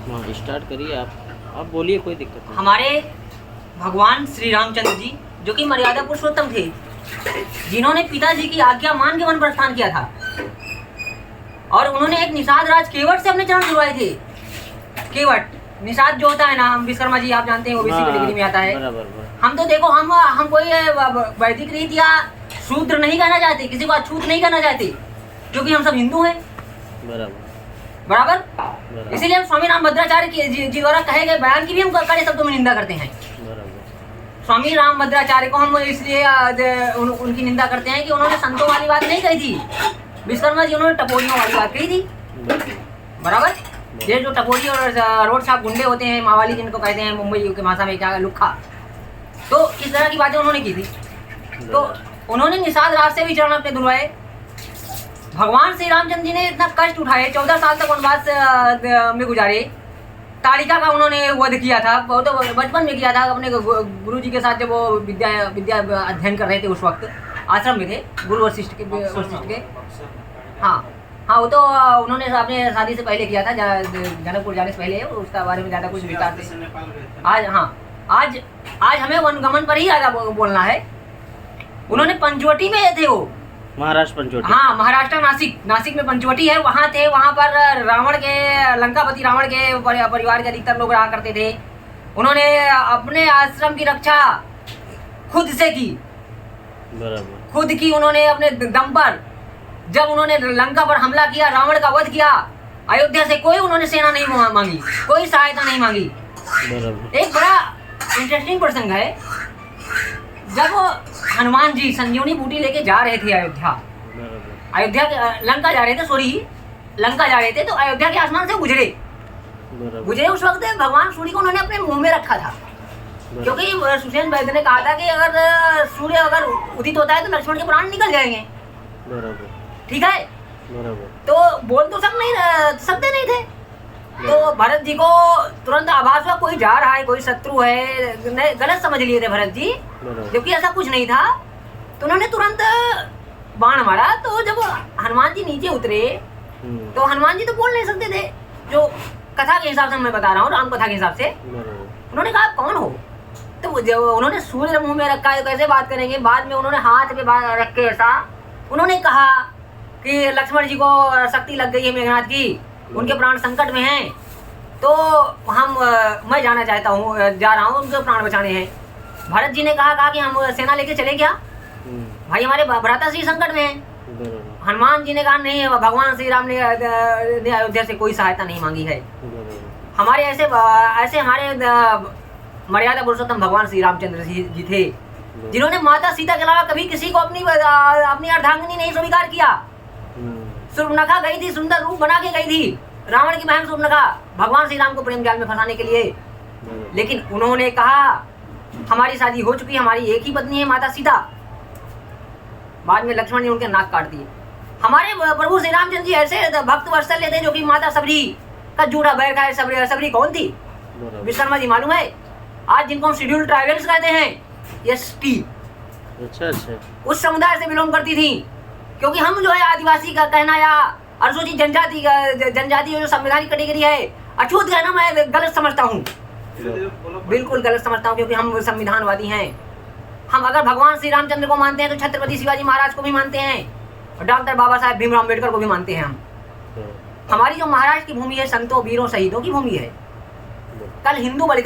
हाँ स्टार्ट करिए आप बोलिए, कोई दिक्कत नहीं। हमारे भगवान श्री रामचंद्र जी जो कि मर्यादा पुरुषोत्तम थे, जिन्होंने पिताजी की आज्ञा मान के वन प्रस्थान किया था, और उन्होंने एक निषाद राज केवट से अपने चरण जुड़वाए थे। केवट निषाद जो होता है ना, हम विश्वकर्मा जी आप जानते हैं ओबीसी कैटेगरी में आता है। हम तो देखो हम कोई वैदिक रीत या शूद्र नहीं कहना चाहते, किसी को अछूत नहीं कहना चाहते, क्योंकि हम सब हिंदू हैं। बराबर। इसीलिए हम स्वामी राम भद्राचार्य जी द्वारा कहे गए बयान की भी हम कड़े शब्दों में निंदा करते हैं। स्वामी राम भद्राचार्य को हम इसलिए उनकी निंदा करते हैं कि उन्होंने संतों वाली बात नहीं कही थी। विश्वकर्मा जी उन्होंने टपोरियों वाली बात कही थी। बराबर। ये जो टपोरी और रोड छाप गुंडे होते हैं, मावाली जिनको कहते हैं मुंबई की भाषा में क्या लुक्खा, तो इस तरह की बातें उन्होंने की थी। तो उन्होंने निषाद राज से भी चरण अपने धुलवाए। भगवान श्री रामचंद्र जी ने इतना कष्ट उठाए, 14 साल तक वनवास में गुजारे। ताड़िका का उन्होंने वध किया था, वो तो बचपन में किया था अपने गुरु जी के साथ, जब वो विद्या अध्ययन कर रहे थे। उस वक्त आश्रम में थे गुरु वशिष्ठ के। हाँ वो तो उन्होंने अपने शादी से पहले किया था, जनकपुर जाने से पहले। उसका बारे में ज़्यादा कुछ विस्तार से आज हमें वनगमन पर ही ज़्यादा बोलना है। उन्होंने पंचवटी में थे, वो महाराष्ट्र पंचवटी। हाँ महाराष्ट्र नासिक में पंचवटी है, वहाँ थे। वहाँ पर रावण के लंकापति रावण के परिवार के अधिकतर लोग रहा करते थे। उन्होंने अपने आश्रम की रक्षा खुद से की। बराबर। खुद की उन्होंने अपने दम पर। जब उन्होंने लंका पर हमला किया, रावण का वध किया, अयोध्या से कोई उन्होंने सेना नहीं मांगी, कोई सहायता नहीं मांगी। एक बड़ा इंटरेस्टिंग प्रसंग है, जब हनुमान जी संजीवनी बूटी लेके जा रहे थे अयोध्या के लंका जा रहे थे, तो अयोध्या के आसमान से गुजरे। उस वक्त भगवान सूर्य को उन्होंने अपने मुंह में रखा था, क्योंकि सुषेण वैद्य ने कहा था कि अगर सूर्य अगर उदित होता है तो लक्ष्मण के प्राण निकल जाएंगे। ठीक है। तो बोल तो सकते नहीं थे। तो भरत जी को तुरंत आभास हुआ कोई जा रहा है, कोई शत्रु है, गलत समझ लिए थे भरत जी, जबकि ऐसा कुछ नहीं था। तो उन्होंने तुरंत बाण मारा। तो जब हनुमान जी नीचे उतरे, तो हनुमान जी तो बोल नहीं सकते थे, जो कथा के हिसाब से मैं बता रहा हूँ, राम कथा के हिसाब से। उन्होंने कहा कौन हो? तो जब उन्होंने सूर्य मुंह में रखा है, कैसे बात करेंगे? बाद में उन्होंने हाथ पे रख के ऐसा उन्होंने कहा कि लक्ष्मण जी को शक्ति लग गई है मेघनाथ की, उनके प्राण संकट में हैं, तो मैं जाना चाहता हूँ, जा रहा हूँ, उनके प्राण बचाने हैं। भरत जी ने कहा कि हम सेना लेके चले क्या भाई, हमारे भ्राता श्री संकट में हैं। हनुमान जी ने कहा नहीं, भगवान श्री राम ने अयोध्या से कोई सहायता नहीं मांगी है। हमारे ऐसे हमारे मर्यादा पुरुषोत्तम भगवान श्री रामचंद्र जी थे, जिन्होंने माता सीता के अलावा कभी किसी को अपनी अर्धांगिनी नहीं स्वीकार किया। सुर्पनखा गई थी, सुंदर रूप बना के गई थी, रावण की बहन सुर्पनखा, भगवान श्री राम को प्रेम जाल में फंसाने के लिए। लेकिन उन्होंने कहा हमारी शादी हो चुकी, हमारी एक ही पत्नी है माता सीता। बाद में लक्ष्मण ने उनके नाक काट दिए। हमारे प्रभु श्री रामचंद्र जी ऐसे भक्त वत्सल्य थे, जो कि माता सबरी का जूड़ा बैर खाए। सबरी कौन थी? विश्वकर्मा जी मालूम है। आज जिनको हम शेड्यूल ट्राइबल्स कहते हैं, ST, अच्छा, उस समुदाय से बिलोंग करती थी। क्योंकि हम जो है आदिवासी का कहना या अनुसूचित जनजाति जो संवैधानिक कैटेगरी है, अछूत कहना मैं गलत समझता हूँ, बिल्कुल गलत समझता हूँ, क्योंकि हम संविधानवादी हैं। हम अगर भगवान श्री रामचंद्र को मानते हैं तो छत्रपति शिवाजी महाराज को भी मानते हैं, और डॉक्टर बाबा साहेब भीमराव अम्बेडकर को भी मानते हैं हम। हमारी जो महाराष्ट्र की भूमि है, संतों वीरों शहीदों की भूमि है। कल हिंदू